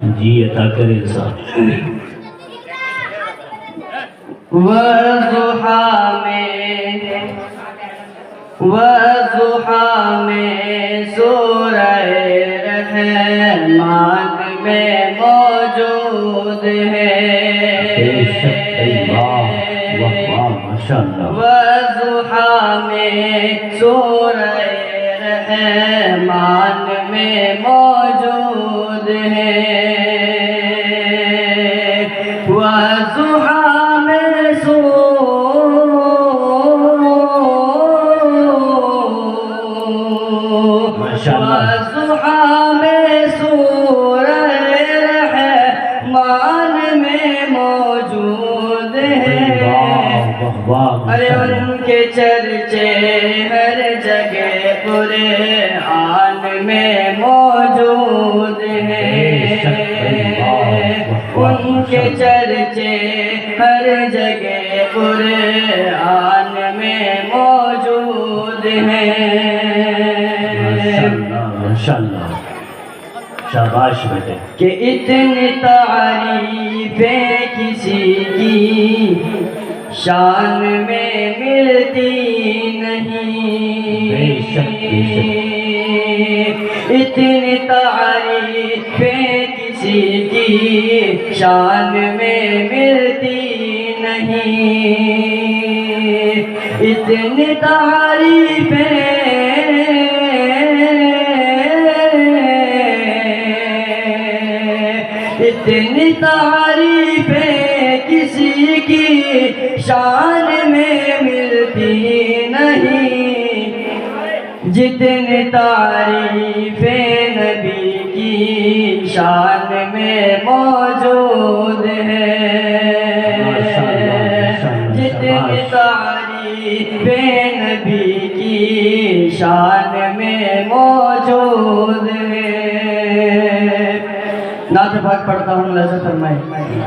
جی عطا کرے صاحب۔ وضحا میں سورہ رحمان میں موجود ہے۔ وضحا میں سورہ رحمان میں موجود ہے۔ وضحا میں وضحا میں سورہ رحمان میں موجود ہے۔ ارے ان کے چرچے ہر جگہ قرآن میں موجود ہیں۔ ان کے چرچے ہر جگہ قرآن میں موجود ہیں۔ ماشاءاللہ شاباش بیٹے۔ کہ اتنی تعریفیں کسی کی شان میں ملتی نہیں۔ اتنی تعریفیں کسی کی شان میں ملتی نہیں۔ اتنی تعریفیں اتنی تعریفیں کسی کی شان میں ملتی نہیں۔ جتنی تعریفیں نبی کی شان میں موجود ہے۔ جتنی تعریفیں نبی کی شان میں موجود ہے۔ نعت پاک پڑھتا ہوں، لذت فرمائے۔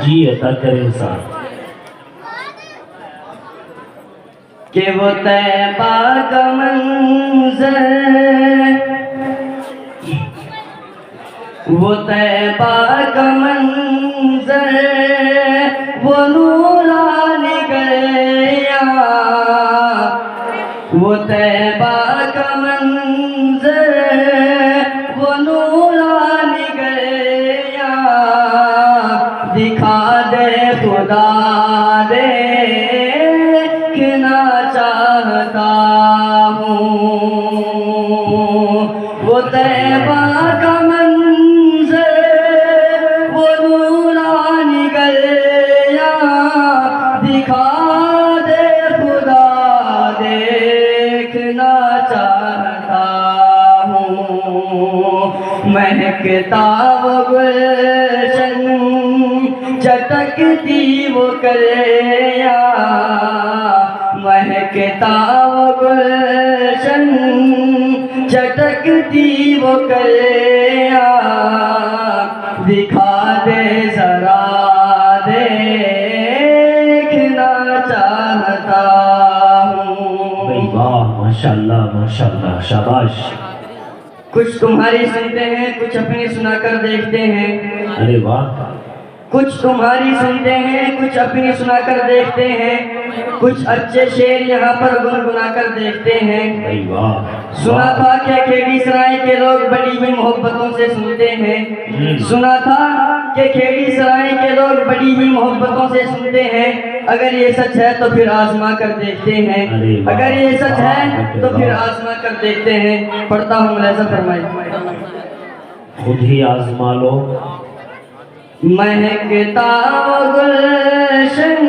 جی عطا کرے صاحب۔ کہ وہ طیبہ کا منظر، وہ طیبہ کا منظر، وہ نورانی گیا۔ وہ طیبہ کا منظر، وہ نورانی گیا۔ دکھا دے خدا دیکھنا چاہتا ہوں۔ وہ طیبہ کا منظر، وہ نورانی گیا۔ دکھا دے خدا دیکھنا چاہتا ہوں۔ مہکتا وہ گلشن، چٹکتی وہ کلیاں۔ مہکتا وہ گلشن، چٹکتی وہ کلیاں۔ دکھا دے ذرا دیکھنا چاہتا ہوں۔ واہ ماشاءاللہ ماشاءاللہ شاباش۔ کچھ تمہاری سنتے ہیں، کچھ اپنی سنا کر دیکھتے ہیں۔ ارے واہ۔ کچھ تمہاری سنتے ہیں، کچھ اپنی سنا کر دیکھتے ہیں۔ کچھ اچھے شعر یہاں پر گنگنا کر دیکھتے ہیں۔ سنا تھا کہ کھیڑی سرائے کے لوگ بڑی ہی محبتوں سے سنتے ہیں۔ سنا تھا کہ کھیڑی سرائے کے لوگ بڑی ہی محبتوں سے سنتے ہیں۔ اگر یہ سچ ہے تو پھر آزما کر دیکھتے ہیں۔ اگر یہ سچ ہے تو پھر آزما کر دیکھتے ہیں۔ پڑھتا ہوں، ملاحظہ فرمائے۔ خود ہی آزما لو۔ مہکتا وہ گلشن،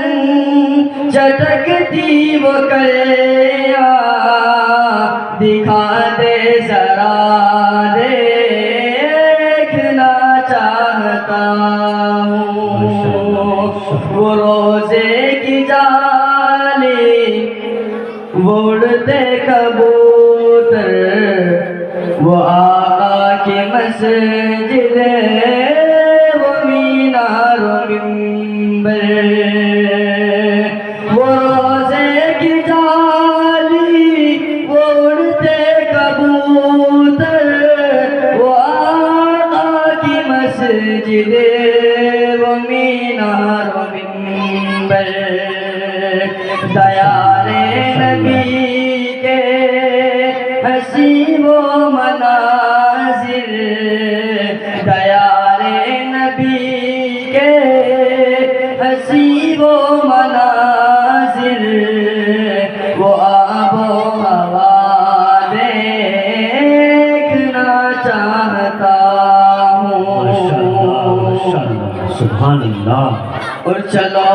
چٹکتی وہ کلیاں۔ دکھا دے ذرا دیکھنا چاہتا ہوں۔ وہ روزے کی جالی، وہ اڑتے کبوتر، وہ آقا کی مسجد، وہ مینار و منبر۔ وہ روزے کی جالی، وہ اڑتے کبوتر، وہ آقا کی مسجد، دل و مینار و منبر دیار نبی کے حسین و مناظر دیار نبی کے حسین و مناظر وہ آب و ہوا دیکھنا چاہتا ہوں سبحان اللہ. اور چلو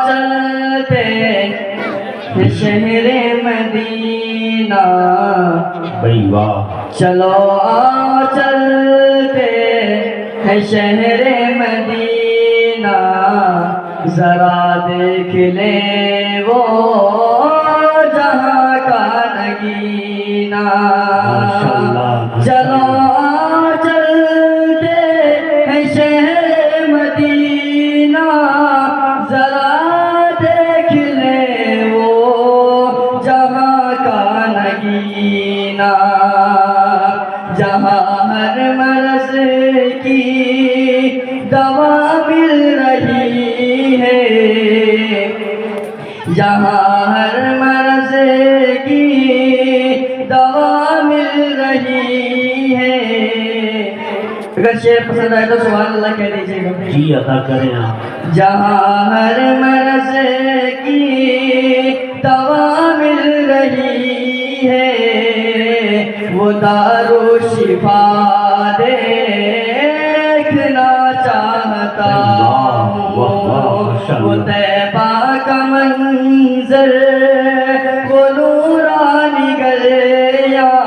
چلتے ہیں شہر مدینہ بھائی واہ. چلو چلتے ہیں شہر مدینہ ذرا دیکھ لیں وہ جہاں کا نگینہ ماشاءاللہ. چلو چلتے ہیں شہر مدینہ ذرا دیکھ لیں وہ جہاں کا نگینہ جہاں ہر مرض کی دوا مل رہی ہے جہاں ہر مرض کی دوا مل رہی ہے. اگر شعر پسند آئے تو سبحان اللہ کہہ دیجیے گا. جی عطا کریں آپ. جہاں ہر مرض کی دوا مل رہی ہے وہ دارو شفا دیکھنا چاہتا ہوں. وہ طیبہ کا منظر وہ نورانی گلیاں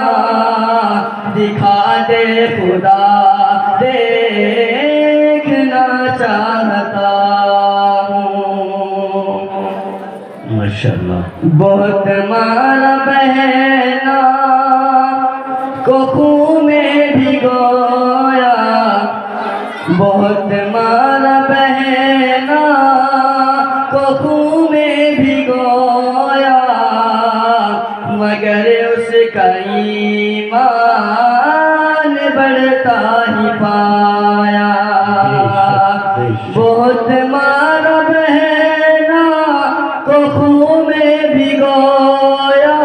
دکھا دے خدا دیکھنا چاہتا ہوں. ماشاءاللہ. بہت مارا بہنا کو خون میں بھگویا بہت مارا بہنا کو خون میں بھگویا مگر اس کا ایمان بڑھتا ہی پایا. بہت مارا بہنا کو خون میں بھگویا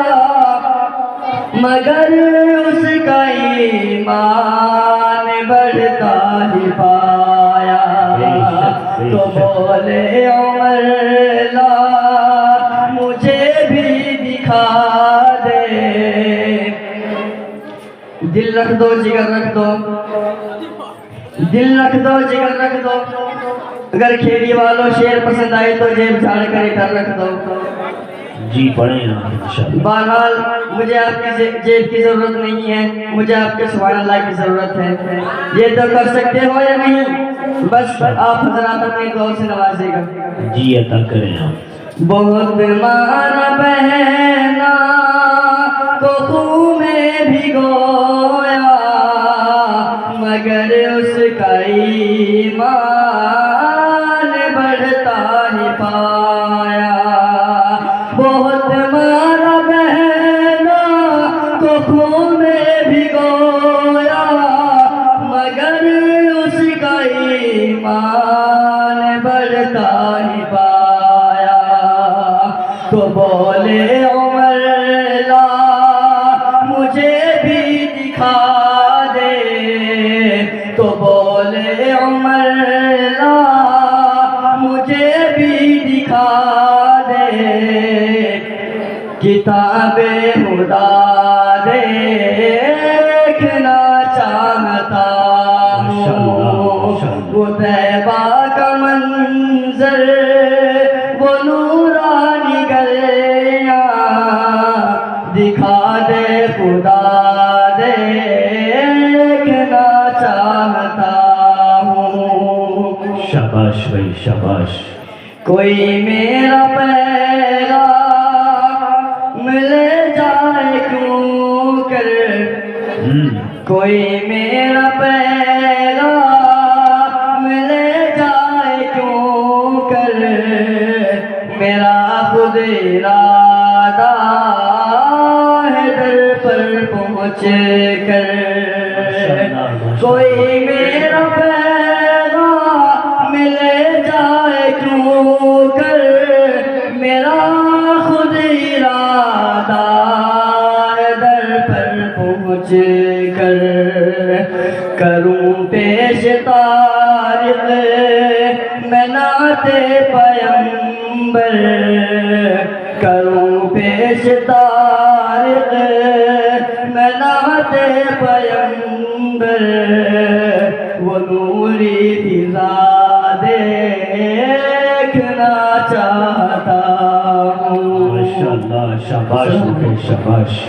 مگر اس کا ایمان بڑھتا ہی پایا. تو بولے عمر لا مجھے بھی دکھا دے. دل رکھ دو جگر رکھ دو دل رکھ دو جگر رکھ دو. اگر کھیڑی والوں شعر پسند آئے تو جیب جھاڑ کر ادھر رکھ دو. جی پڑھیں آپ انشاءاللہ. بہرحال مجھے آپ کی جیب کی ضرورت نہیں ہے مجھے آپ کے سبحان اللہ کی ضرورت ہے. یہ تو کر سکتے ہو یا نہیں بس آپ حضرات اپنی دعا سے نوازے گا. جی عطا کریں آپ. بہت مارا بہنا کو خون میں بھگویا مگر اس کا ایمان بڑھتا ہی پایا. بہت مارا بہنا کو خون میں بھگویا مگر اس کا ایمان بڑھتا ہی پایا. تو بولے عمر لا مجھے بھی دکھا دے. تو بولے عمر لا مجھے بھی دکھا دے. کتاب خدا دیکھنا چاہتا ہوں. وہ طیبہ کا منظر وہ نورانی گلیاں دکھا دے خدا دیکھنا چاہتا ہوں. شاباش بھائی شاباش. کوئی میرا پیغام لے جائے کیوں کر کوئی میرا پیغام لے جائے کیوں کر میرا خود ارادہ ہے در پر پہنچ کر. کوئی میرا پیغام پہنچ کر کروں پیش طارق میں نعت پیمبر، کروں پیش طارق میں نعت پیمبر، وہ نوری فضا دیکھنا چاہتا ہوں۔ ماشاءاللہ، شاباش، شاباش۔